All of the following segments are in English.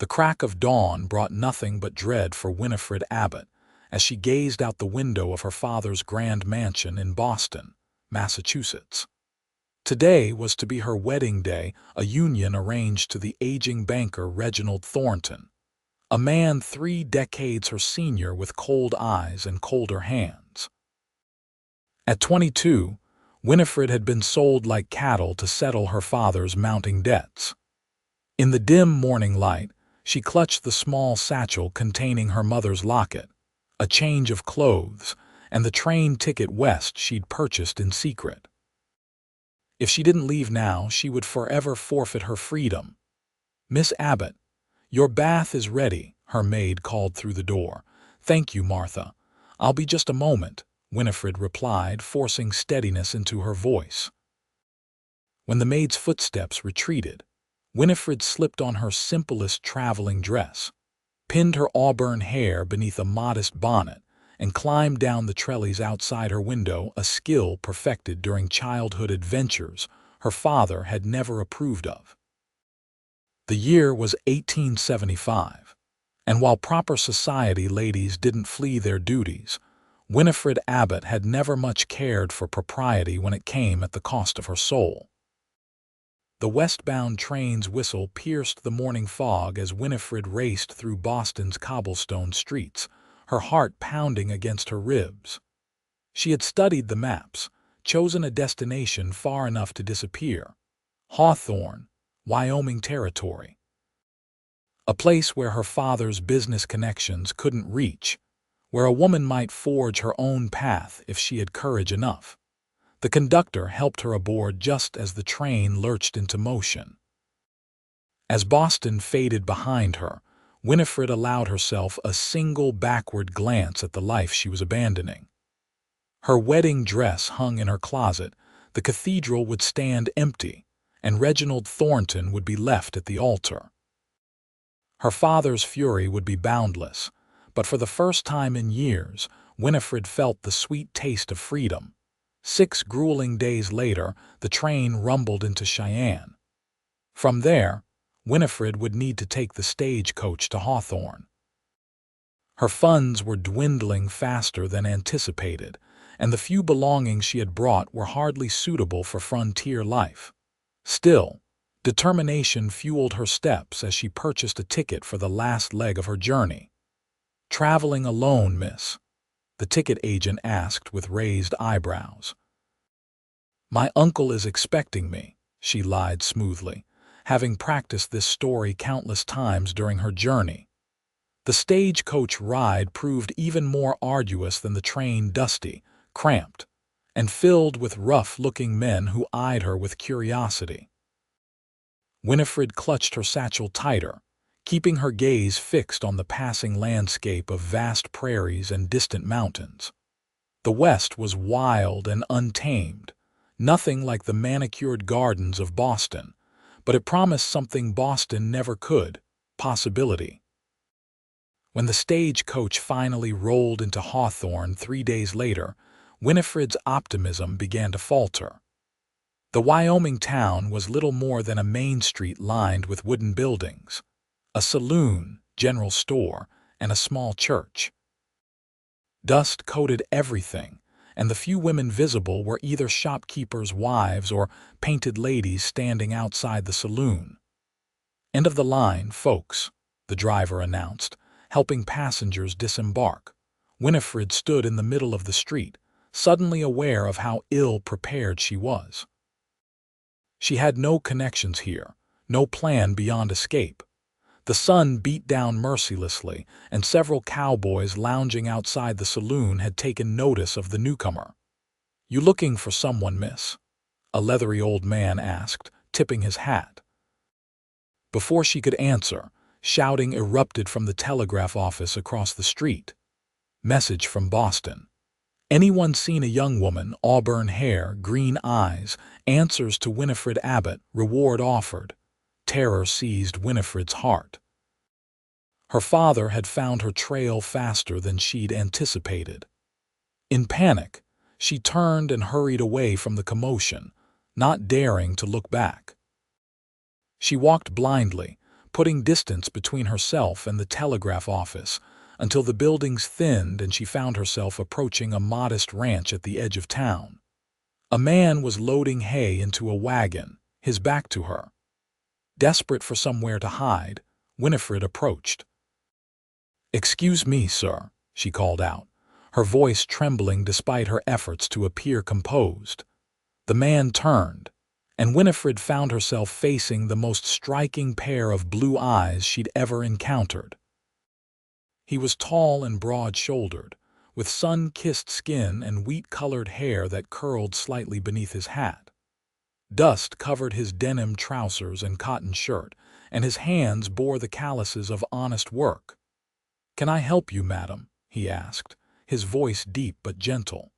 The crack of dawn brought nothing but dread for Winifred Abbott as she gazed out the window of her father's grand mansion in Boston, Massachusetts. Today was to be her wedding day, a union arranged to the aging banker Reginald Thornton, a man 3 decades her senior with cold eyes and colder hands. At 22, Winifred had been sold like cattle to settle her father's mounting debts. In the dim morning light, she clutched the small satchel containing her mother's locket, a change of clothes, and the train ticket west she'd purchased in secret. If she didn't leave now, she would forever forfeit her freedom. "Miss Abbott, your bath is ready," her maid called through the door. "Thank you, Martha. I'll be just a moment," Winifred replied, forcing steadiness into her voice. When the maid's footsteps retreated, Winifred slipped on her simplest traveling dress, pinned her auburn hair beneath a modest bonnet, and climbed down the trellis outside her window, a skill perfected during childhood adventures her father had never approved of. The year was 1875, and while proper society ladies didn't flee their duties, Winifred Abbott had never much cared for propriety when it came at the cost of her soul. The westbound train's whistle pierced the morning fog as Winifred raced through Boston's cobblestone streets, her heart pounding against her ribs. She had studied the maps, chosen a destination far enough to disappear: Hawthorne, Wyoming Territory. A place where her father's business connections couldn't reach, where a woman might forge her own path if she had courage enough. The conductor helped her aboard just as the train lurched into motion. As Boston faded behind her, Winifred allowed herself a single backward glance at the life she was abandoning. Her wedding dress hung in her closet, the cathedral would stand empty, and Reginald Thornton would be left at the altar. Her father's fury would be boundless, but for the first time in years, Winifred felt the sweet taste of freedom. 6 grueling days later, the train rumbled into Cheyenne. From there, Winifred would need to take the stagecoach to Hawthorne. Her funds were dwindling faster than anticipated, and the few belongings she had brought were hardly suitable for frontier life. Still, determination fueled her steps as she purchased a ticket for the last leg of her journey. "Traveling alone, miss?" the ticket agent asked with raised eyebrows. "My uncle is expecting me," she lied smoothly, having practiced this story countless times during her journey. The stagecoach ride proved even more arduous than the train, dusty, cramped, and filled with rough-looking men who eyed her with curiosity. Winifred clutched her satchel tighter, keeping her gaze fixed on the passing landscape of vast prairies and distant mountains. The West was wild and untamed, nothing like the manicured gardens of Boston, but it promised something Boston never could: possibility. When the stagecoach finally rolled into Hawthorne 3 days later, Winifred's optimism began to falter. The Wyoming town was little more than a main street lined with wooden buildings, a saloon, general store, and a small church. Dust coated everything, and the few women visible were either shopkeepers' wives or painted ladies standing outside the saloon. "End of the line, folks," the driver announced, helping passengers disembark. Winifred stood in the middle of the street, suddenly aware of how ill-prepared she was. She had no connections here, no plan beyond escape. The sun beat down mercilessly, and several cowboys lounging outside the saloon had taken notice of the newcomer. "You looking for someone, miss?" a leathery old man asked, tipping his hat. Before she could answer, shouting erupted from the telegraph office across the street. "Message from Boston. Anyone seen a young woman, auburn hair, green eyes, answers to Winifred Abbott, reward offered." Terror seized Winifred's heart. Her father had found her trail faster than she'd anticipated. In panic, she turned and hurried away from the commotion, not daring to look back. She walked blindly, putting distance between herself and the telegraph office until the buildings thinned and she found herself approaching a modest ranch at the edge of town. A man was loading hay into a wagon, his back to her. Desperate for somewhere to hide, Winifred approached. "Excuse me, sir," she called out, her voice trembling despite her efforts to appear composed. The man turned, and Winifred found herself facing the most striking pair of blue eyes she'd ever encountered. He was tall and broad-shouldered, with sun-kissed skin and wheat-colored hair that curled slightly beneath his hat. Dust covered his denim trousers and cotton shirt, and his hands bore the calluses of honest work. "Can I help you, madam?" he asked, his voice deep but gentle.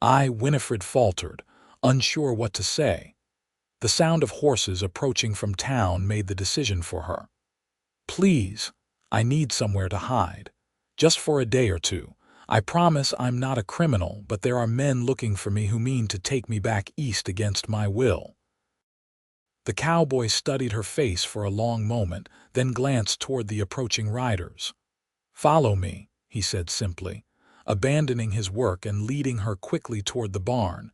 Winifred faltered, unsure what to say. The sound of horses approaching from town made the decision for her. "Please, I need somewhere to hide. Just for a day or two. I promise I'm not a criminal, but there are men looking for me who mean to take me back east against my will." The cowboy studied her face for a long moment, then glanced toward the approaching riders. "Follow me," he said simply, abandoning his work and leading her quickly toward the barn.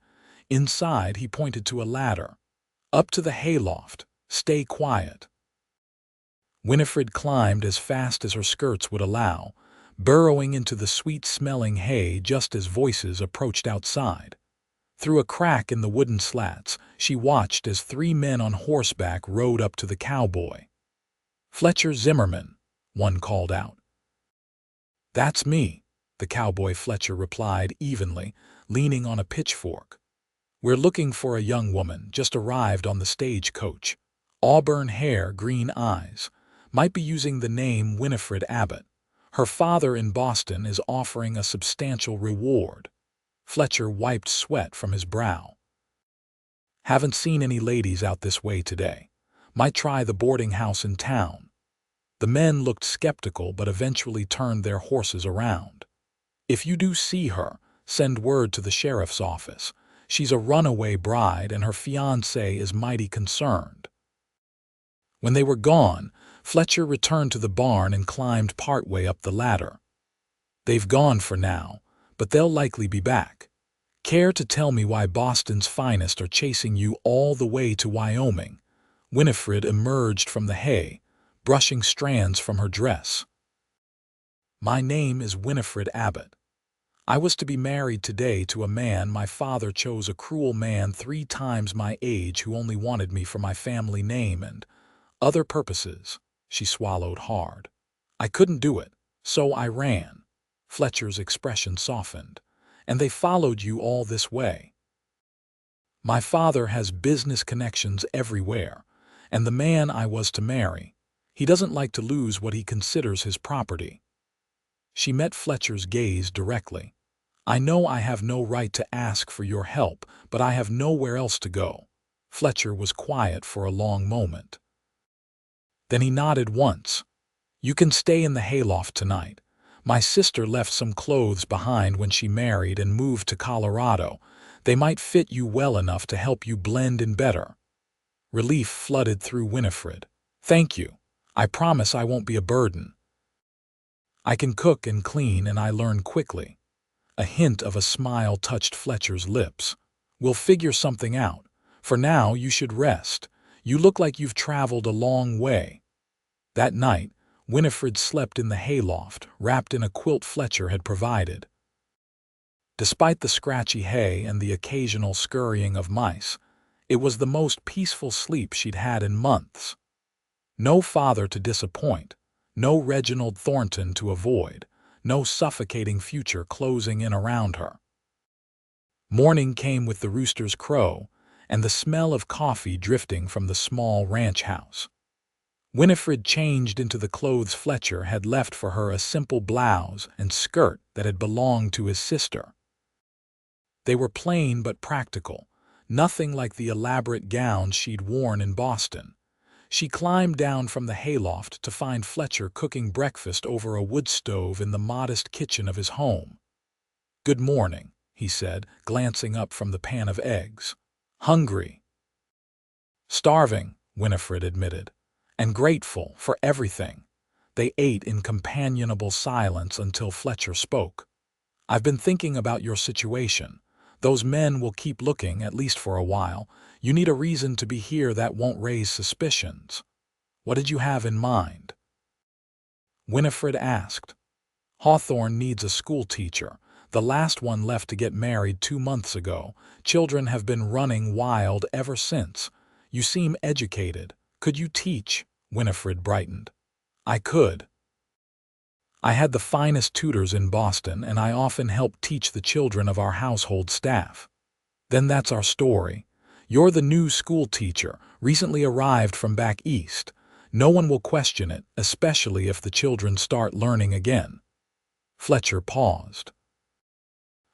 Inside, he pointed to a ladder. "Up to the hayloft. Stay quiet." Winifred climbed as fast as her skirts would allow, burrowing into the sweet-smelling hay just as voices approached outside. Through a crack in the wooden slats, she watched as 3 men on horseback rode up to the cowboy. "Fletcher Zimmerman," one called out. "That's me," the cowboy Fletcher replied evenly, leaning on a pitchfork. "We're looking for a young woman, just arrived on the stagecoach. Auburn hair, green eyes. Might be using the name Winifred Abbott. Her father in Boston is offering a substantial reward." Fletcher wiped sweat from his brow. "Haven't seen any ladies out this way today. Might try the boarding house in town." The men looked skeptical but eventually turned their horses around. "If you do see her, send word to the sheriff's office. She's a runaway bride and her fiancé is mighty concerned." When they were gone, Fletcher returned to the barn and climbed partway up the ladder. "They've gone for now, but they'll likely be back. Care to tell me why Boston's finest are chasing you all the way to Wyoming?" Winifred emerged from the hay, brushing strands from her dress. "My name is Winifred Abbott. I was to be married today to a man my father chose, a cruel man 3 times my age who only wanted me for my family name and other purposes." She swallowed hard. "I couldn't do it, so I ran." Fletcher's expression softened. "And they followed you all this way." "My father has business connections everywhere, and the man I was to marry, he doesn't like to lose what he considers his property." She met Fletcher's gaze directly. "I know I have no right to ask for your help, but I have nowhere else to go." Fletcher was quiet for a long moment. Then he nodded once. "You can stay in the hayloft tonight. My sister left some clothes behind when she married and moved to Colorado. They might fit you well enough to help you blend in better." Relief flooded through Winifred. "Thank you. I promise I won't be a burden. I can cook and clean and I learn quickly." A hint of a smile touched Fletcher's lips. "We'll figure something out. For now, you should rest. You look like you've traveled a long way." That night, Winifred slept in the hayloft, wrapped in a quilt Fletcher had provided. Despite the scratchy hay and the occasional scurrying of mice, it was the most peaceful sleep she'd had in months. No father to disappoint, no Reginald Thornton to avoid, no suffocating future closing in around her. Morning came with the rooster's crow and the smell of coffee drifting from the small ranch house. Winifred changed into the clothes Fletcher had left for her, a simple blouse and skirt that had belonged to his sister. They were plain but practical, nothing like the elaborate gowns she'd worn in Boston. She climbed down from the hayloft to find Fletcher cooking breakfast over a wood stove in the modest kitchen of his home. "Good morning," he said, glancing up from the pan of eggs. "Hungry?" "Starving," Winifred admitted. and grateful for everything. They ate in companionable silence until Fletcher spoke. "I've been thinking about your situation. Those men will keep looking, at least for a while. You need a reason to be here that won't raise suspicions." "What did you have in mind?" Winifred asked. "Hawthorne needs a school teacher. The last one left to get married 2 months ago. Children have been running wild ever since. You seem educated. Could you teach?" Winifred brightened. "I could. I had the finest tutors in Boston, and I often help teach the children of our household staff." "Then that's our story. You're the new school teacher, recently arrived from back east. No one will question it, especially if the children start learning again." Fletcher paused.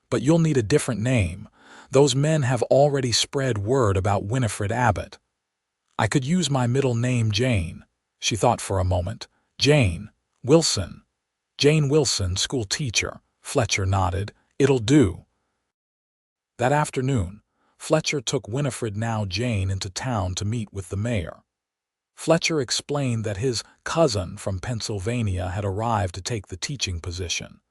"But you'll need a different name. Those men have already spread word about Winifred Abbott." "I could use my middle name, Jane." She thought for a moment. "Jane Wilson." "Jane Wilson, school teacher." Fletcher nodded. "It'll do." That afternoon, Fletcher took Winifred, now Jane, into town to meet with the mayor. Fletcher explained that his cousin from Pennsylvania had arrived to take the teaching position,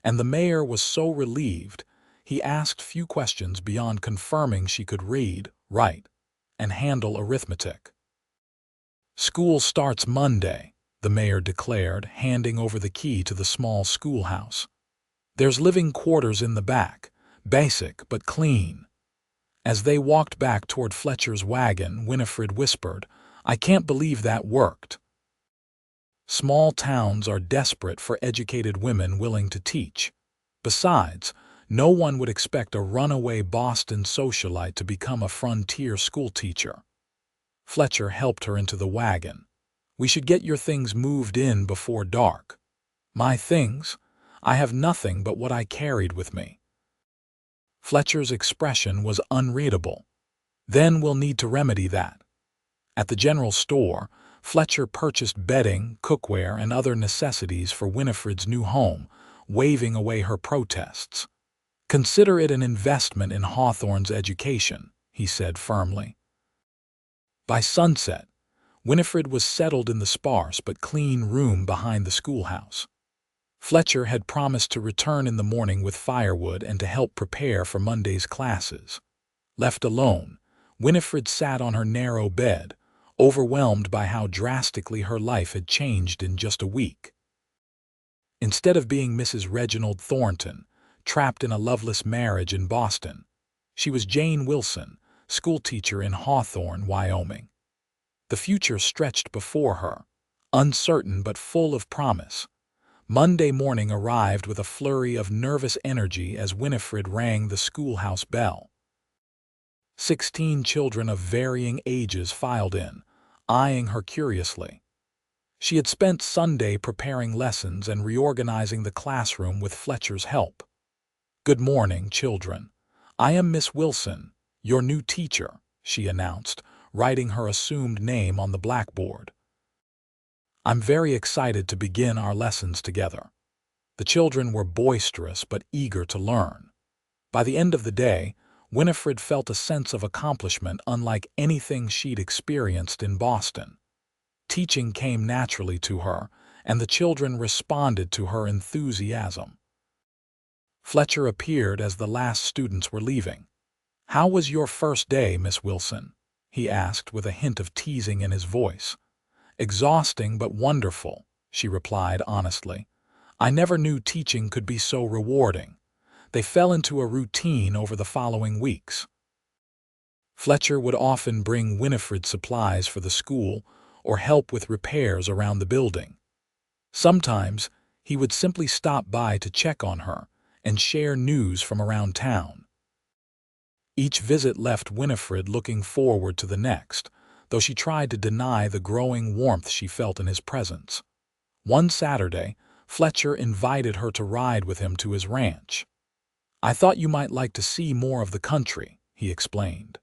and the mayor was so relieved he asked few questions beyond confirming she could read, write, and handle arithmetic. "School starts Monday," the mayor declared, handing over the key to the small schoolhouse. "There's living quarters in the back, basic but clean." As they walked back toward Fletcher's wagon, Winifred whispered, "I can't believe that worked." Small towns are desperate for educated women willing to teach. Besides, no one would expect a runaway Boston socialite to become a frontier schoolteacher. Fletcher helped her into the wagon. "We should get your things moved in before dark." "My things? I have nothing but what I carried with me." Fletcher's expression was unreadable. "Then we'll need to remedy that." At the general store, Fletcher purchased bedding, cookware, and other necessities for Winifred's new home, waving away her protests. "Consider it an investment in Hawthorne's education," he said firmly. By sunset, Winifred was settled in the sparse but clean room behind the schoolhouse. Fletcher had promised to return in the morning with firewood and to help prepare for Monday's classes. Left alone, Winifred sat on her narrow bed, overwhelmed by how drastically her life had changed in just a week. Instead of being Mrs. Reginald Thornton, trapped in a loveless marriage in Boston, she was Jane Wilson, schoolteacher in Hawthorne, Wyoming. The future stretched before her, uncertain but full of promise. Monday morning arrived with a flurry of nervous energy as Winifred rang the schoolhouse bell. 16 children of varying ages filed in, eyeing her curiously. She had spent Sunday preparing lessons and reorganizing the classroom with Fletcher's help. "Good morning, children. I am Miss Wilson, your new teacher," she announced, writing her assumed name on the blackboard. "I'm very excited to begin our lessons together." The children were boisterous but eager to learn. By the end of the day, Winifred felt a sense of accomplishment unlike anything she'd experienced in Boston. Teaching came naturally to her, and the children responded to her enthusiasm. Fletcher appeared as the last students were leaving. "How was your first day, Miss Wilson?" he asked with a hint of teasing in his voice. "Exhausting but wonderful," she replied honestly. "I never knew teaching could be so rewarding." They fell into a routine over the following weeks. Fletcher would often bring Winifred supplies for the school or help with repairs around the building. Sometimes he would simply stop by to check on her and share news from around town. Each visit left Winifred looking forward to the next, though she tried to deny the growing warmth she felt in his presence. One Saturday, Fletcher invited her to ride with him to his ranch. "I thought you might like to see more of the country," he explained.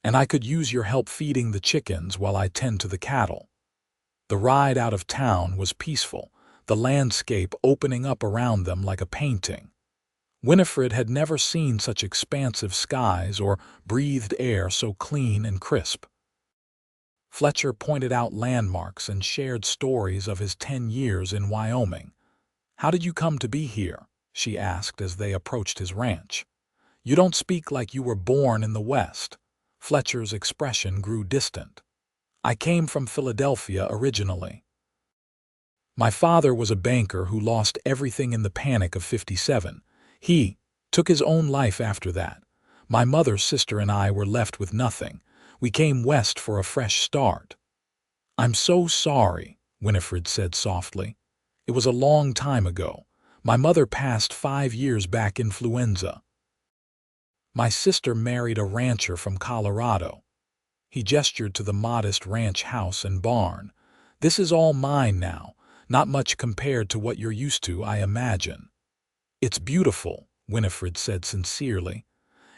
"And I could use your help feeding the chickens while I tend to the cattle." The ride out of town was peaceful, the landscape opening up around them like a painting. Winifred had never seen such expansive skies or breathed air so clean and crisp. Fletcher pointed out landmarks and shared stories of his 10 years in Wyoming. "How did you come to be here?" she asked as they approached his ranch. "You don't speak like you were born in the West." Fletcher's expression grew distant. "I came from Philadelphia originally. My father was a banker who lost everything in the Panic of '57. He took his own life after that. My mother's sister and I were left with nothing. We came west for a fresh start." "I'm so sorry," Winifred said softly. "It was a long time ago. My mother passed 5 years back influenza. My sister married a rancher from Colorado." He gestured to the modest ranch house and barn. "This is all mine now, not much compared to what you're used to, I imagine." "It's beautiful," Winifred said sincerely.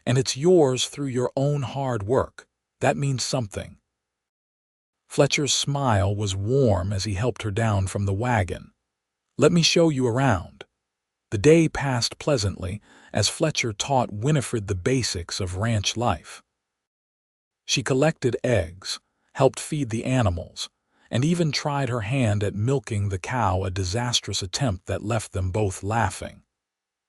"And it's yours through your own hard work. That means something." Fletcher's smile was warm as he helped her down from the wagon. "Let me show you around." The day passed pleasantly as Fletcher taught Winifred the basics of ranch life. She collected eggs, helped feed the animals, and even tried her hand at milking the cow, a disastrous attempt that left them both laughing.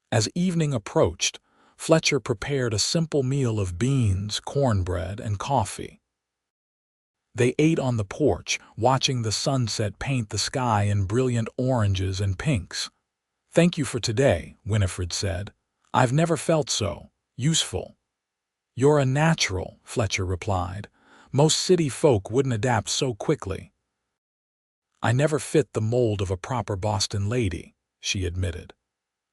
As evening approached, Fletcher prepared a simple meal of beans, cornbread, and coffee. They ate on the porch, watching the sunset paint the sky in brilliant oranges and pinks. "Thank you for today," Winifred said. "I've never felt so useful." "You're a natural," Fletcher replied. "Most city folk wouldn't adapt so quickly." "I never fit the mold of a proper Boston lady," she admitted.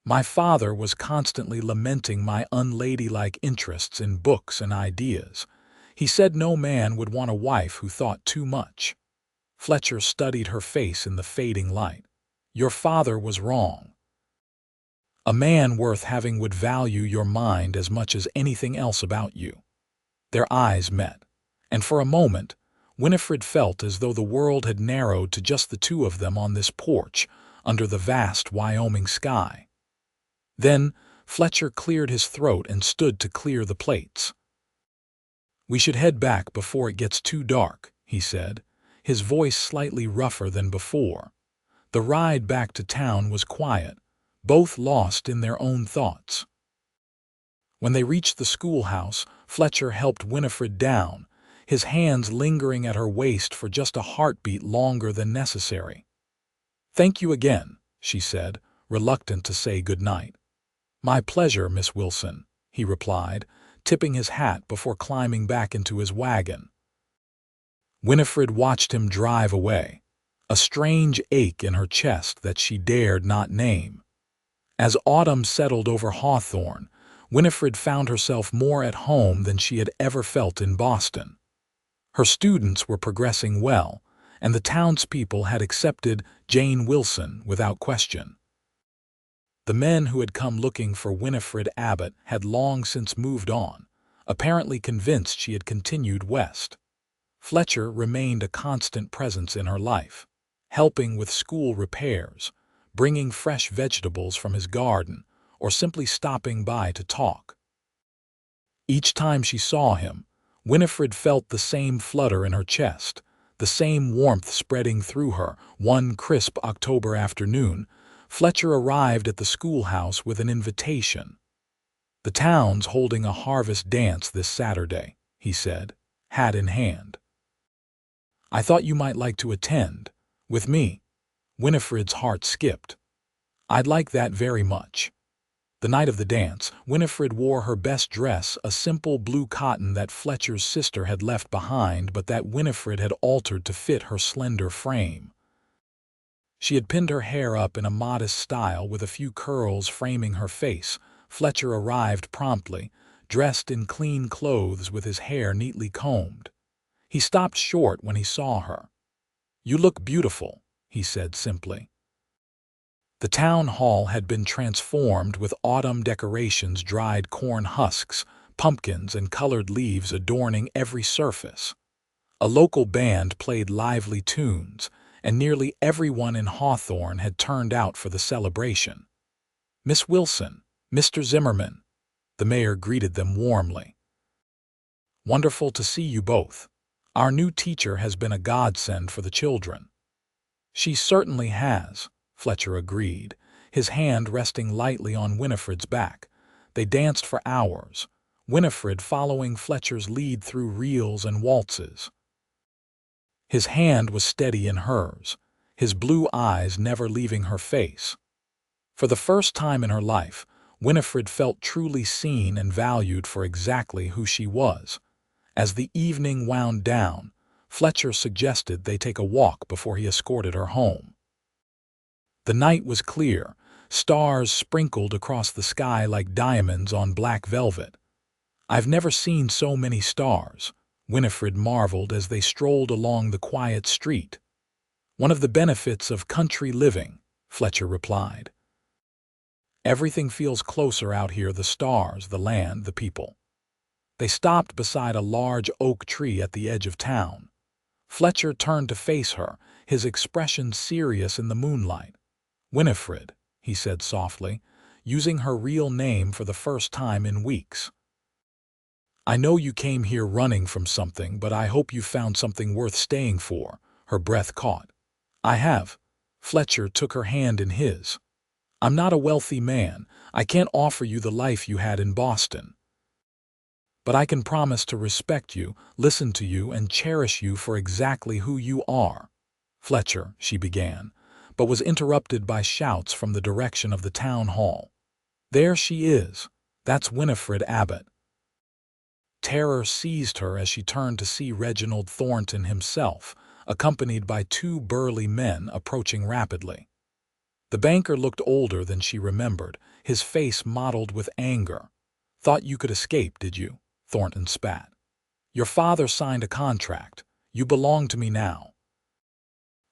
"My father was constantly lamenting my unladylike interests in books and ideas. He said no man would want a wife who thought too much." Fletcher studied her face in the fading light. "Your father was wrong. A man worth having would value your mind as much as anything else about you." Their eyes met, and for a moment, Winifred felt as though the world had narrowed to just the two of them on this porch under the vast Wyoming sky. Then Fletcher cleared his throat and stood to clear the plates. "We should head back before it gets too dark," he said, his voice slightly rougher than before. The ride back to town was quiet, both lost in their own thoughts. When they reached the schoolhouse, Fletcher helped Winifred down, his hands lingering at her waist for just a heartbeat longer than necessary. "Thank you again," she said, reluctant to say good night. "My pleasure, Miss Wilson," he replied, tipping his hat before climbing back into his wagon. Winifred watched him drive away, a strange ache in her chest that she dared not name. As autumn settled over Hawthorne, Winifred found herself more at home than she had ever felt in Boston. Her students were progressing well, and the townspeople had accepted Jane Wilson without question. The men who had come looking for Winifred Abbott had long since moved on, apparently convinced she had continued west. Fletcher remained a constant presence in her life, helping with school repairs, bringing fresh vegetables from his garden, or simply stopping by to talk. Each time she saw him, Winifred felt the same flutter in her chest, the same warmth spreading through her. One crisp October afternoon, Fletcher arrived at the schoolhouse with an invitation. "The town's holding a harvest dance this Saturday," he said, hat in hand. "I thought you might like to attend. With me." Winifred's heart skipped. "I'd like that very much." The night of the dance, Winifred wore her best dress, a simple blue cotton that Fletcher's sister had left behind but that Winifred had altered to fit her slender frame. She had pinned her hair up in a modest style with a few curls framing her face. Fletcher arrived promptly, dressed in clean clothes with his hair neatly combed. He stopped short when he saw her. "You look beautiful," he said simply. The town hall had been transformed with autumn decorations, dried corn husks, pumpkins, and colored leaves adorning every surface. A local band played lively tunes, and nearly everyone in Hawthorne had turned out for the celebration. "Miss Wilson, Mr. Zimmerman," the mayor greeted them warmly. "Wonderful to see you both. Our new teacher has been a godsend for the children." "She certainly has," Fletcher agreed, his hand resting lightly on Winifred's back. They danced for hours, Winifred following Fletcher's lead through reels and waltzes. His hand was steady in hers, his blue eyes never leaving her face. For the first time in her life, Winifred felt truly seen and valued for exactly who she was. As the evening wound down, Fletcher suggested they take a walk before he escorted her home. The night was clear, stars sprinkled across the sky like diamonds on black velvet. "I've never seen so many stars," Winifred marveled as they strolled along the quiet street. "One of the benefits of country living," Fletcher replied. "Everything feels closer out here, the stars, the land, the people." They stopped beside a large oak tree at the edge of town. Fletcher turned to face her, his expression serious in the moonlight. "Winifred," he said softly, using her real name for the first time in weeks. "I know you came here running from something, but I hope you found something worth staying for." Her breath caught. "I have." Fletcher took her hand in his. "I'm not a wealthy man. I can't offer you the life you had in Boston. But I can promise to respect you, listen to you, and cherish you for exactly who you are." "Fletcher," she began, but was interrupted by shouts from the direction of the town hall. "There she is. That's Winifred Abbott." Terror seized her as she turned to see Reginald Thornton himself, accompanied by two burly men approaching rapidly. The banker looked older than she remembered, his face mottled with anger. "Thought you could escape, did you?" Thornton spat. "Your father signed a contract. You belong to me now."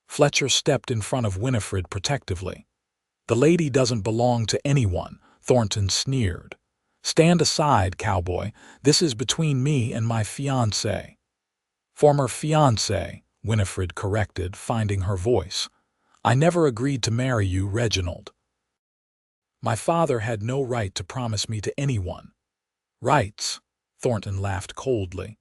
Fletcher stepped in front of Winifred protectively. "The lady doesn't belong to anyone," Thornton sneered. "Stand aside, Cowboy. This is between me and my fiancé." "Former fiancé," Winifred corrected, finding her voice. "I never agreed to marry you, Reginald. My father had no right to promise me to anyone." "Rights?" Thornton laughed coldly.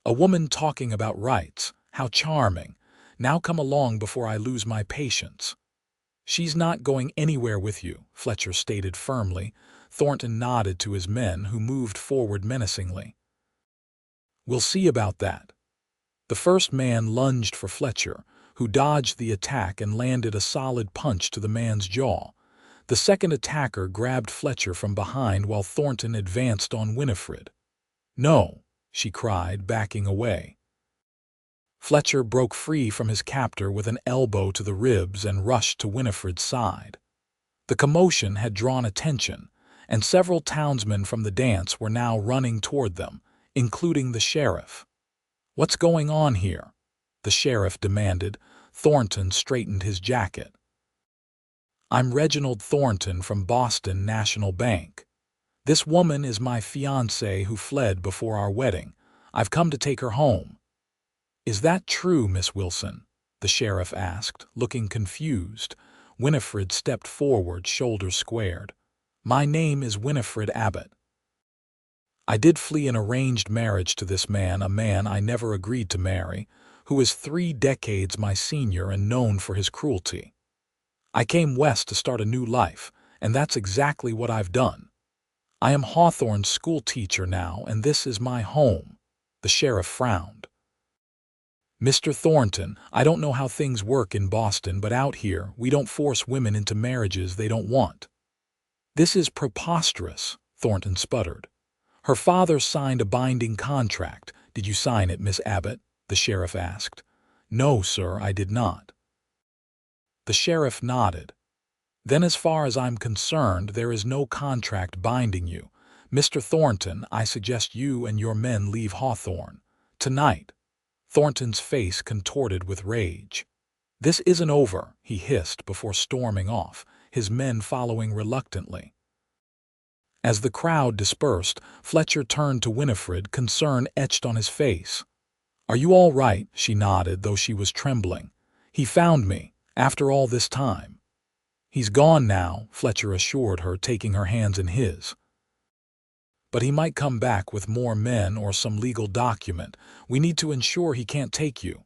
"A woman talking about rights. How charming. Now come along before I lose my patience." "She's not going anywhere with you," Fletcher stated firmly. Thornton nodded to his men, who moved forward menacingly. "We'll see about that." The first man lunged for Fletcher, who dodged the attack and landed a solid punch to the man's jaw. The second attacker grabbed Fletcher from behind while Thornton advanced on Winifred. "No," she cried, backing away. Fletcher broke free from his captor with an elbow to the ribs and rushed to Winifred's side. The commotion had drawn attention, and several townsmen from the dance were now running toward them, including the sheriff. "What's going on here?" the sheriff demanded. Thornton straightened his jacket. "I'm Reginald Thornton from Boston National Bank. This woman is my fiancée who fled before our wedding. I've come to take her home." "Is that true, Miss Wilson?" the sheriff asked, looking confused. Winifred stepped forward, shoulders squared. "My name is Winifred Abbott. I did flee an arranged marriage to this man, a man I never agreed to marry, who is 3 decades my senior and known for his cruelty. I came west to start a new life, and that's exactly what I've done. I am Hawthorne's school teacher now, and this is my home." The sheriff frowned. "Mr. Thornton, I don't know how things work in Boston, but out here we don't force women into marriages they don't want." "This is preposterous," Thornton sputtered. "Her father signed a binding contract. Did you sign it, Miss Abbott?" the sheriff asked. "No, sir, I did not." The sheriff nodded. "Then as far as I'm concerned, there is no contract binding you. Mr. Thornton, I suggest you and your men leave Hawthorne. Tonight." Thornton's face contorted with rage. "This isn't over," he hissed before storming off, his men following reluctantly. As the crowd dispersed, Fletcher turned to Winifred, concern etched on his face. "Are you all right?" she nodded, though she was trembling. "He found me, after all this time." "He's gone now," Fletcher assured her, taking her hands in his. but he might come back with more men or some legal document. We need to ensure he can't take you."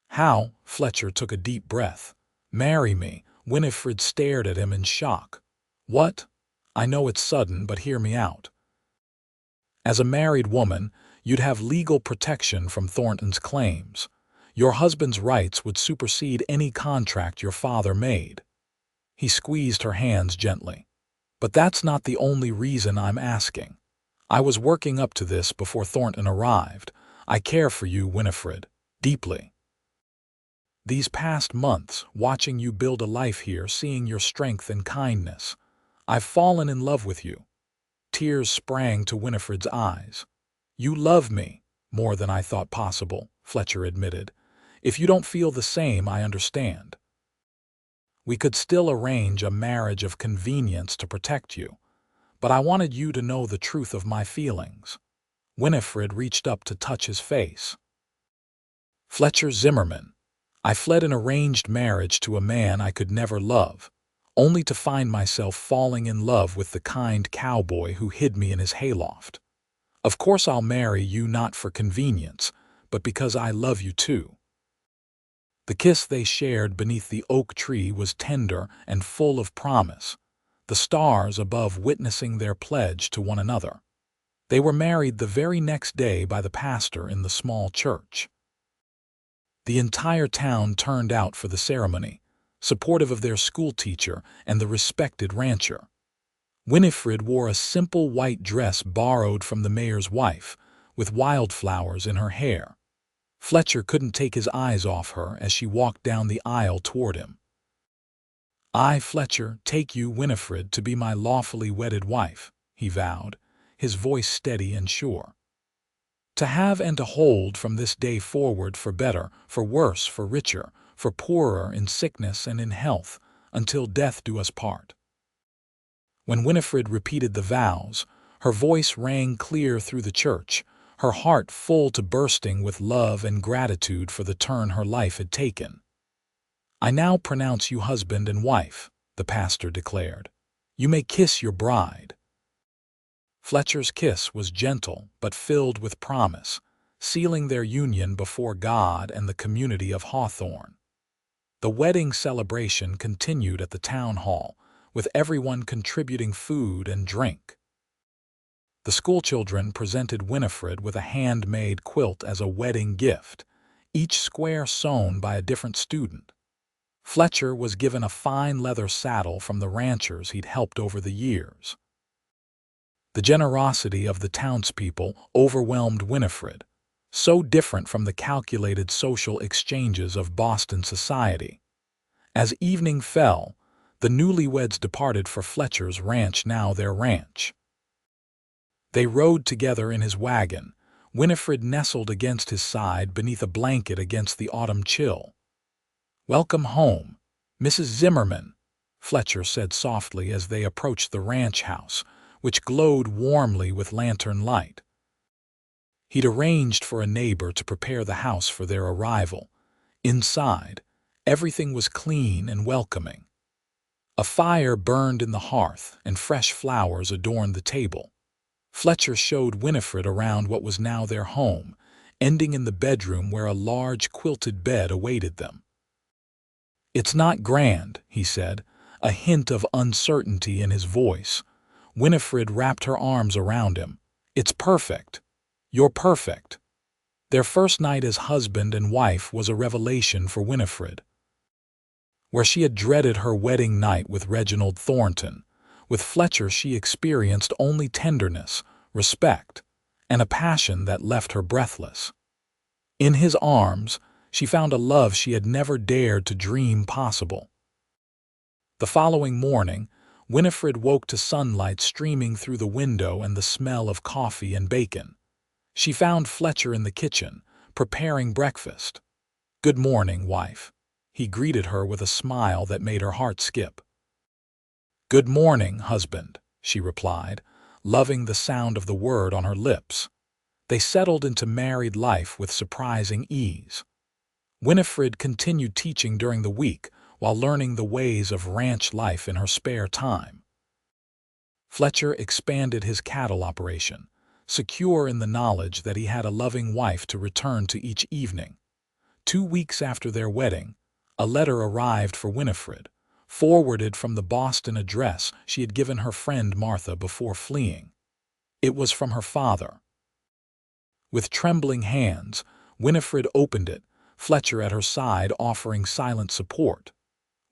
"How?" Fletcher took a deep breath. "Marry me." Winifred stared at him in shock. "What?" "I know it's sudden, but hear me out. As a married woman, you'd have legal protection from Thornton's claims. Your husband's rights would supersede any contract your father made." He squeezed her hands gently. "But that's not the only reason I'm asking. I was working up to this before Thornton arrived. I care for you, Winifred, deeply. These past months, watching you build a life here, seeing your strength and kindness, I've fallen in love with you." Tears sprang to Winifred's eyes. "You love me more than I thought possible," Fletcher admitted. "If you don't feel the same, I understand. We could still arrange a marriage of convenience to protect you, but I wanted you to know the truth of my feelings." Winifred reached up to touch his face. "Fletcher Zimmerman, I fled an arranged marriage to a man I could never love, only to find myself falling in love with the kind cowboy who hid me in his hayloft. Of course I'll marry you not for convenience, but because I love you too." The kiss they shared beneath the oak tree was tender and full of promise, the stars above witnessing their pledge to one another. They were married the very next day by the pastor in the small church. The entire town turned out for the ceremony, supportive of their schoolteacher and the respected rancher. Winifred wore a simple white dress borrowed from the mayor's wife, with wildflowers in her hair. Fletcher couldn't take his eyes off her as she walked down the aisle toward him. "I, Fletcher, take you, Winifred, to be my lawfully wedded wife," he vowed, his voice steady and sure. "To have and to hold from this day forward, for better, for worse, for richer, for poorer, in sickness and in health, until death do us part." When Winifred repeated the vows, her voice rang clear through the church, her heart full to bursting with love and gratitude for the turn her life had taken. "I now pronounce you husband and wife," the pastor declared. "You may kiss your bride." Fletcher's kiss was gentle but filled with promise, sealing their union before God and the community of Hawthorne. The wedding celebration continued at the town hall, with everyone contributing food and drink. The schoolchildren presented Winifred with a handmade quilt as a wedding gift, each square sewn by a different student. Fletcher was given a fine leather saddle from the ranchers he'd helped over the years. The generosity of the townspeople overwhelmed Winifred, so different from the calculated social exchanges of Boston society. As evening fell, the newlyweds departed for Fletcher's ranch, now their ranch. They rode together in his wagon, Winifred nestled against his side beneath a blanket against the autumn chill. "Welcome home, Mrs. Zimmerman," Fletcher said softly as they approached the ranch house, which glowed warmly with lantern light. He'd arranged for a neighbor to prepare the house for their arrival. Inside, everything was clean and welcoming. A fire burned in the hearth, and fresh flowers adorned the table. Fletcher showed Winifred around what was now their home, ending in the bedroom where a large quilted bed awaited them. "It's not grand," he said, a hint of uncertainty in his voice. Winifred wrapped her arms around him. "It's perfect. You're perfect." Their first night as husband and wife was a revelation for Winifred. Where she had dreaded her wedding night with Reginald Thornton, with Fletcher she experienced only tenderness, respect, and a passion that left her breathless. In his arms, she found a love she had never dared to dream possible. The following morning, Winifred woke to sunlight streaming through the window and the smell of coffee and bacon. She found Fletcher in the kitchen, preparing breakfast. "Good morning, wife." He greeted her with a smile that made her heart skip. "Good morning, husband," she replied, loving the sound of the word on her lips. They settled into married life with surprising ease. Winifred continued teaching during the week while learning the ways of ranch life in her spare time. Fletcher expanded his cattle operation, secure in the knowledge that he had a loving wife to return to each evening. 2 weeks after their wedding, a letter arrived for Winifred, forwarded from the Boston address she had given her friend Martha before fleeing. It was from her father. With trembling hands, Winifred opened it, Fletcher at her side offering silent support.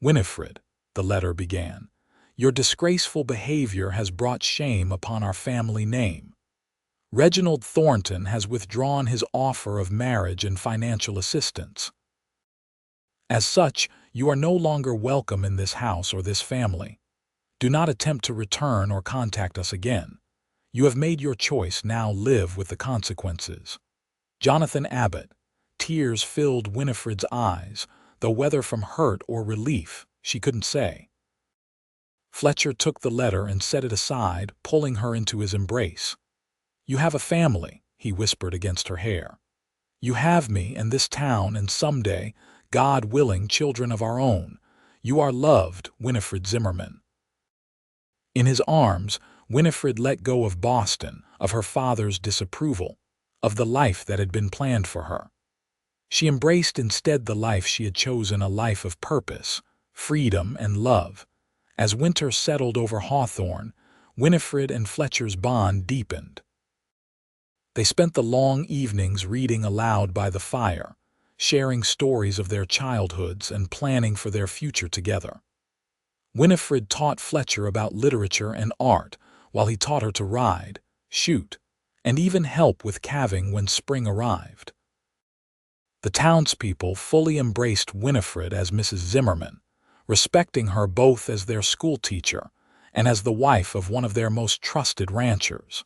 "Winifred," the letter began, "your disgraceful behavior has brought shame upon our family name. Reginald Thornton has withdrawn his offer of marriage and financial assistance. As such, you are no longer welcome in this house or this family. Do not attempt to return or contact us again. You have made your choice, now live with the consequences. Jonathan Abbott." Tears filled Winifred's eyes, though whether from hurt or relief, she couldn't say. Fletcher took the letter and set it aside, pulling her into his embrace. "You have a family," he whispered against her hair. "You have me and this town and someday, God willing, children of our own. You are loved, Winifred Zimmerman." In his arms, Winifred let go of Boston, of her father's disapproval, of the life that had been planned for her. She embraced instead the life she had chosen, a life of purpose, freedom, and love. As winter settled over Hawthorne, Winifred and Fletcher's bond deepened. They spent the long evenings reading aloud by the fire, sharing stories of their childhoods and planning for their future together. Winifred taught Fletcher about literature and art, while he taught her to ride, shoot, and even help with calving when spring arrived. The townspeople fully embraced Winifred as Mrs. Zimmerman, respecting her both as their schoolteacher and as the wife of one of their most trusted ranchers.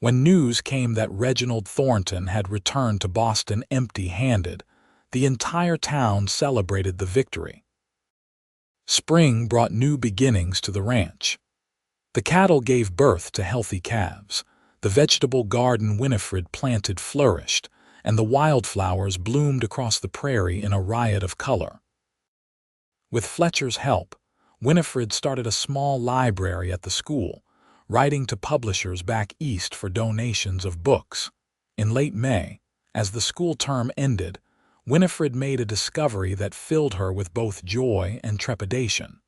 When news came that Reginald Thornton had returned to Boston empty-handed, the entire town celebrated the victory. Spring brought new beginnings to the ranch. The cattle gave birth to healthy calves, the vegetable garden Winifred planted flourished, and the wildflowers bloomed across the prairie in a riot of color. With Fletcher's help, Winifred started a small library at the school, writing to publishers back east for donations of books. In late May, as the school term ended, Winifred made a discovery that filled her with both joy and trepidation.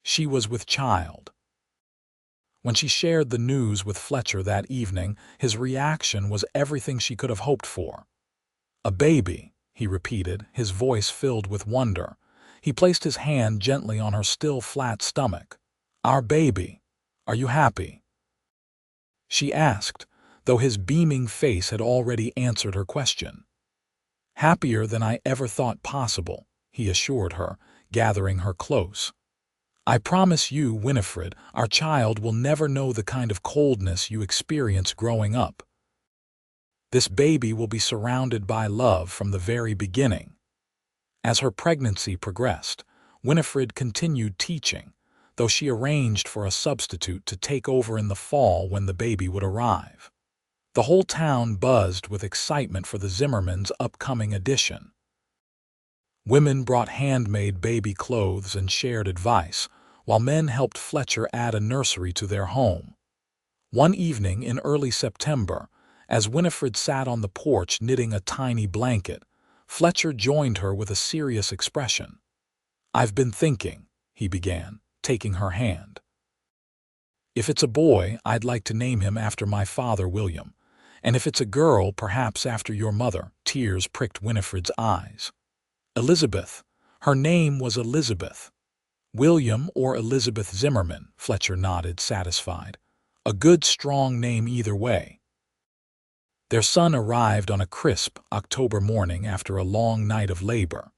She was with child. When she shared the news with Fletcher that evening, his reaction was everything she could have hoped for. "A baby," he repeated, his voice filled with wonder. He placed his hand gently on her still flat stomach. "Our baby. Are you happy?" she asked, though his beaming face had already answered her question. "Happier than I ever thought possible," he assured her, gathering her close. "I promise you, Winifred, our child will never know the kind of coldness you experienced growing up. This baby will be surrounded by love from the very beginning." As her pregnancy progressed, Winifred continued teaching, though she arranged for a substitute to take over in the fall when the baby would arrive. The whole town buzzed with excitement for the Zimmermans' upcoming addition. Women brought handmade baby clothes and shared advice, while men helped Fletcher add a nursery to their home. One evening in early September, as Winifred sat on the porch knitting a tiny blanket, Fletcher joined her with a serious expression. "I've been thinking," he began, taking her hand. "If it's a boy, I'd like to name him after my father, William, and if it's a girl, perhaps after your mother." Tears pricked Winifred's eyes. "Elizabeth. Her name was Elizabeth." "William or Elizabeth Zimmerman," Fletcher nodded, satisfied. "A good, strong name either way." Their son arrived on a crisp October morning after a long night of labor.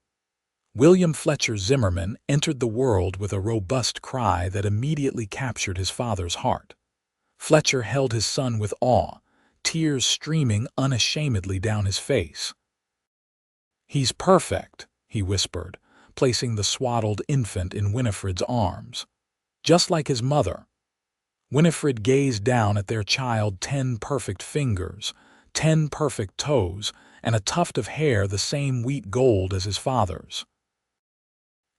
William Fletcher Zimmerman entered the world with a robust cry that immediately captured his father's heart. Fletcher held his son with awe, tears streaming unashamedly down his face. "He's perfect," he whispered, placing the swaddled infant in Winifred's arms. "Just like his mother." Winifred gazed down at their child, 10 perfect fingers, 10 perfect toes, and a tuft of hair the same wheat gold as his father's.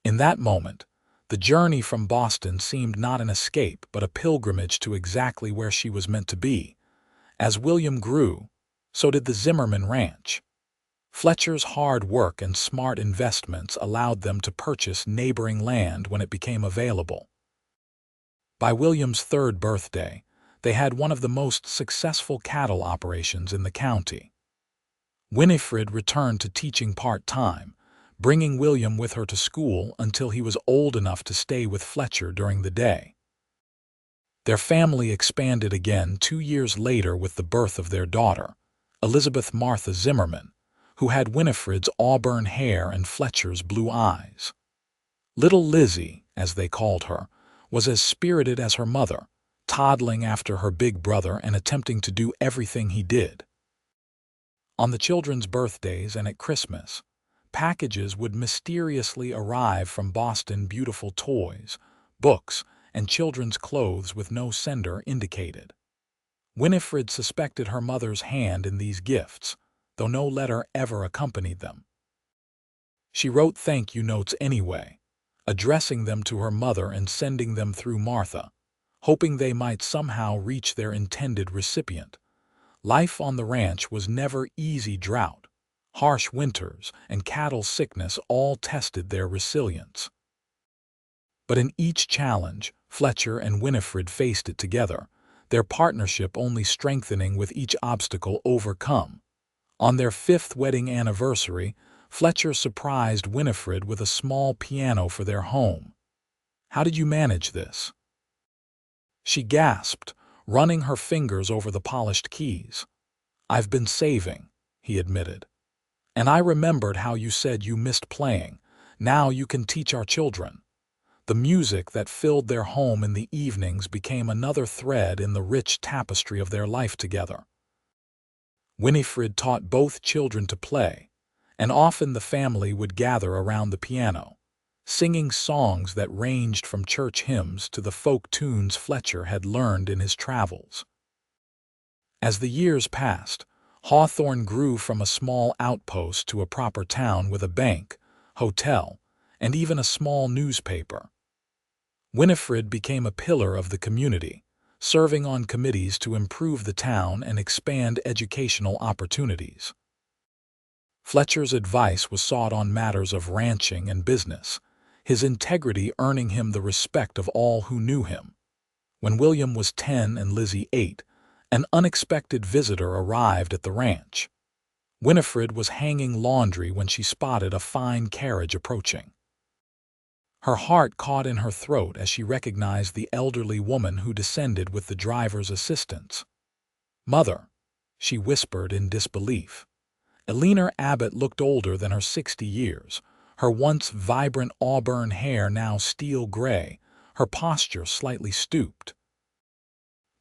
In that moment, The journey from Boston seemed not an escape but a pilgrimage to exactly where she was meant to be. As William grew, so did the Zimmerman ranch. Fletcher's hard work and smart investments allowed them to purchase neighboring land when it became available. By William's third birthday, they had one of the most successful cattle operations in the county. Winifred returned to teaching part-time, bringing William with her to school until he was old enough to stay with Fletcher during the day. Their family expanded again 2 years later with the birth of their daughter, Elizabeth Martha Zimmerman, who had Winifred's auburn hair and Fletcher's blue eyes. Little Lizzie, as they called her, was as spirited as her mother, toddling after her big brother and attempting to do everything he did. On the children's birthdays and at Christmas, packages would mysteriously arrive from Boston, beautiful toys, books, and children's clothes with no sender indicated. Winifred suspected her mother's hand in these gifts, though no letter ever accompanied them. She wrote thank-you notes anyway, addressing them to her mother and sending them through Martha, hoping they might somehow reach their intended recipient. Life on the ranch was never easy. Drought, harsh winters, and cattle sickness all tested their resilience. But in each challenge, Fletcher and Winifred faced it together, their partnership only strengthening with each obstacle overcome. On their 5th wedding anniversary, Fletcher surprised Winifred with a small piano for their home. "How did you manage this?" she gasped, running her fingers over the polished keys. "I've been saving," he admitted. "And I remembered how you said you missed playing. Now you can teach our children." The music that filled their home in the evenings became another thread in the rich tapestry of their life together. Winifred taught both children to play, and often the family would gather around the piano, singing songs that ranged from church hymns to the folk tunes Fletcher had learned in his travels. As the years passed, Hawthorne grew from a small outpost to a proper town with a bank, hotel, and even a small newspaper. Winifred became a pillar of the community, serving on committees to improve the town and expand educational opportunities. Fletcher's advice was sought on matters of ranching and business, his integrity earning him the respect of all who knew him. When William was 10 and Lizzie 8, an unexpected visitor arrived at the ranch. Winifred was hanging laundry when she spotted a fine carriage approaching. Her heart caught in her throat as she recognized the elderly woman who descended with the driver's assistance. "Mother," she whispered in disbelief. Winifred Abbott looked older than her 60 years, her once vibrant auburn hair now steel gray, her posture slightly stooped.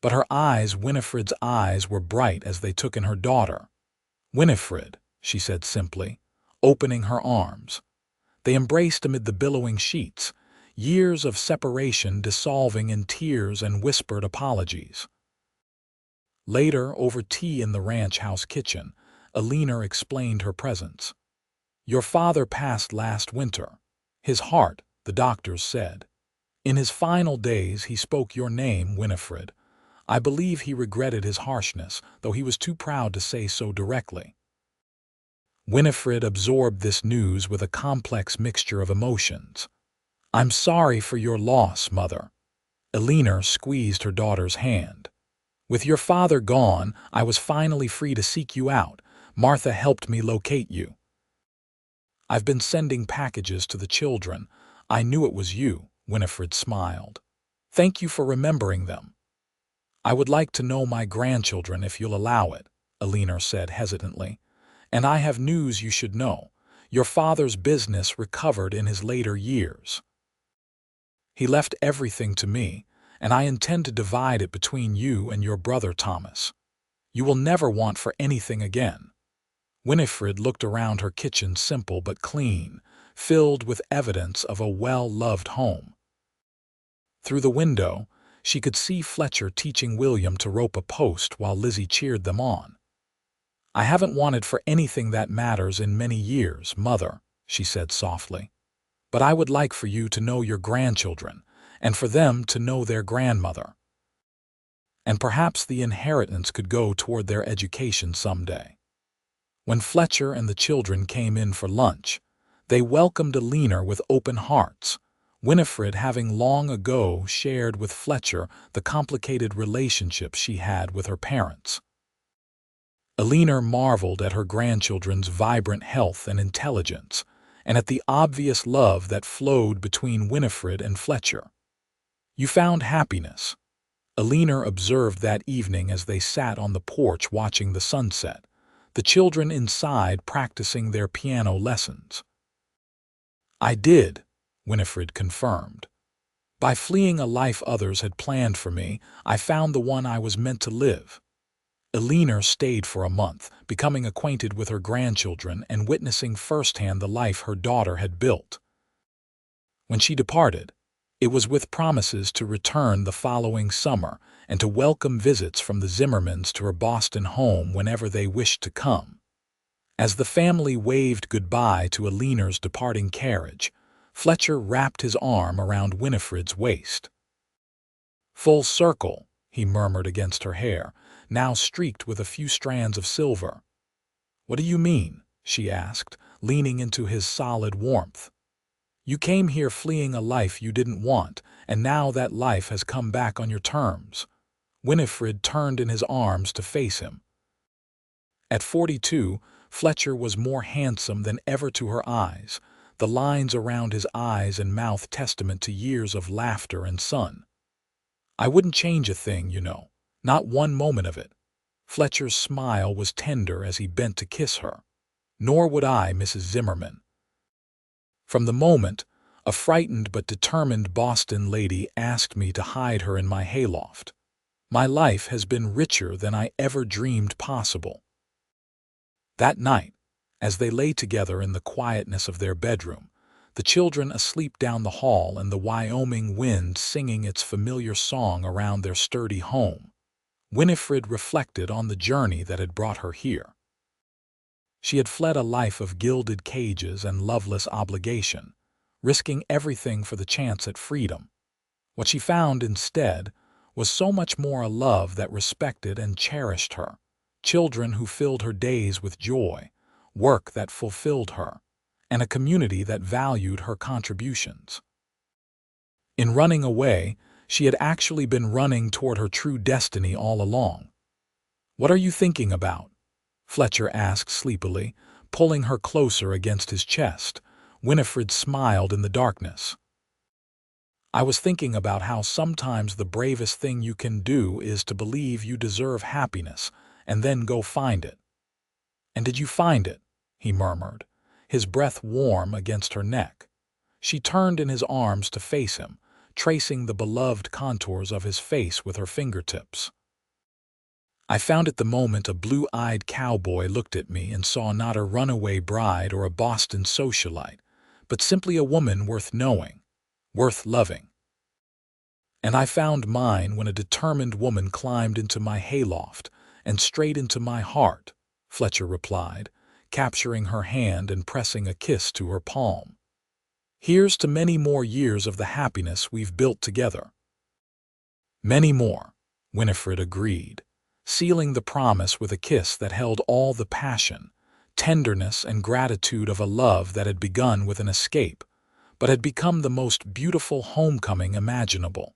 But her eyes, Winifred's eyes, were bright as they took in her daughter. "Winifred," she said simply, opening her arms. They embraced amid the billowing sheets, years of separation dissolving in tears and whispered apologies. Later, over tea in the ranch house kitchen, Winifred explained her presence. "Your father passed last winter. His heart, the doctors said. In his final days he spoke your name, Winifred. I believe he regretted his harshness, though he was too proud to say so directly." Winifred absorbed this news with a complex mixture of emotions. "I'm sorry for your loss, Mother." Winifred squeezed her daughter's hand. "With your father gone, I was finally free to seek you out. Martha helped me locate you. I've been sending packages to the children. I knew it was you," Winifred smiled. "Thank you for remembering them." "I would like to know my grandchildren if you'll allow it," Winifred said hesitantly. "And I have news you should know. Your father's business recovered in his later years. He left everything to me, and I intend to divide it between you and your brother Thomas. You will never want for anything again." Winifred looked around her kitchen, simple but clean, filled with evidence of a well-loved home. Through the window, she could see Fletcher teaching William to rope a post while Lizzie cheered them on. "I haven't wanted for anything that matters in many years, Mother," she said softly. but I would like for you to know your grandchildren, and for them to know their grandmother. And perhaps the inheritance could go toward their education someday. When Fletcher and the children came in for lunch, they welcomed Alina with open hearts, Winifred having long ago shared with Fletcher the complicated relationship she had with her parents. Alina marveled at her grandchildren's vibrant health and intelligence, and at the obvious love that flowed between Winifred and Fletcher. "You found happiness," Alina observed that evening as they sat on the porch watching the sunset, the children inside practicing their piano lessons. "I did," Winifred confirmed. "By fleeing a life others had planned for me, I found the one I was meant to live." Alina stayed for a month, becoming acquainted with her grandchildren and witnessing firsthand the life her daughter had built. When she departed, it was with promises to return the following summer and to welcome visits from the Zimmermans to her Boston home whenever they wished to come. As the family waved goodbye to Alina's departing carriage, Fletcher wrapped his arm around Winifred's waist. "Full circle," he murmured against her hair, now streaked with a few strands of silver. "What do you mean?" she asked, leaning into his solid warmth. "You came here fleeing a life you didn't want, and now that life has come back on your terms." Winifred turned in his arms to face him. At 42, Fletcher was more handsome than ever to her eyes, the lines around his eyes and mouth testament to years of laughter and sun. "I wouldn't change a thing, you know. Not one moment of it." Fletcher's smile was tender as he bent to kiss her. "Nor would I, Mrs. Zimmerman. From the moment a frightened but determined Boston lady asked me to hide her in my hayloft, my life has been richer than I ever dreamed possible." That night, as they lay together in the quietness of their bedroom, the children asleep down the hall and the Wyoming wind singing its familiar song around their sturdy home, Winifred reflected on the journey that had brought her here. She had fled a life of gilded cages and loveless obligation, risking everything for the chance at freedom. What she found instead was so much more a love that respected and cherished her, children who filled her days with joy, work that fulfilled her, and a community that valued her contributions. In running away, she had actually been running toward her true destiny all along. "What are you thinking about?" Fletcher asked sleepily, pulling her closer against his chest. Winifred smiled in the darkness. "I was thinking about how sometimes the bravest thing you can do is to believe you deserve happiness and then go find it." "And did you find it?" he murmured, his breath warm against her neck. She turned in his arms to face him, tracing the beloved contours of his face with her fingertips. "I found it the moment a blue-eyed cowboy looked at me and saw not a runaway bride or a Boston socialite, but simply a woman worth knowing, worth loving. And I found mine when a determined woman climbed into my hayloft and straight into my heart," Fletcher replied, capturing her hand and pressing a kiss to her palm. "Here's to many more years of the happiness we've built together." "Many more," Winifred agreed, sealing the promise with a kiss that held all the passion, tenderness, and gratitude of a love that had begun with an escape, but had become the most beautiful homecoming imaginable.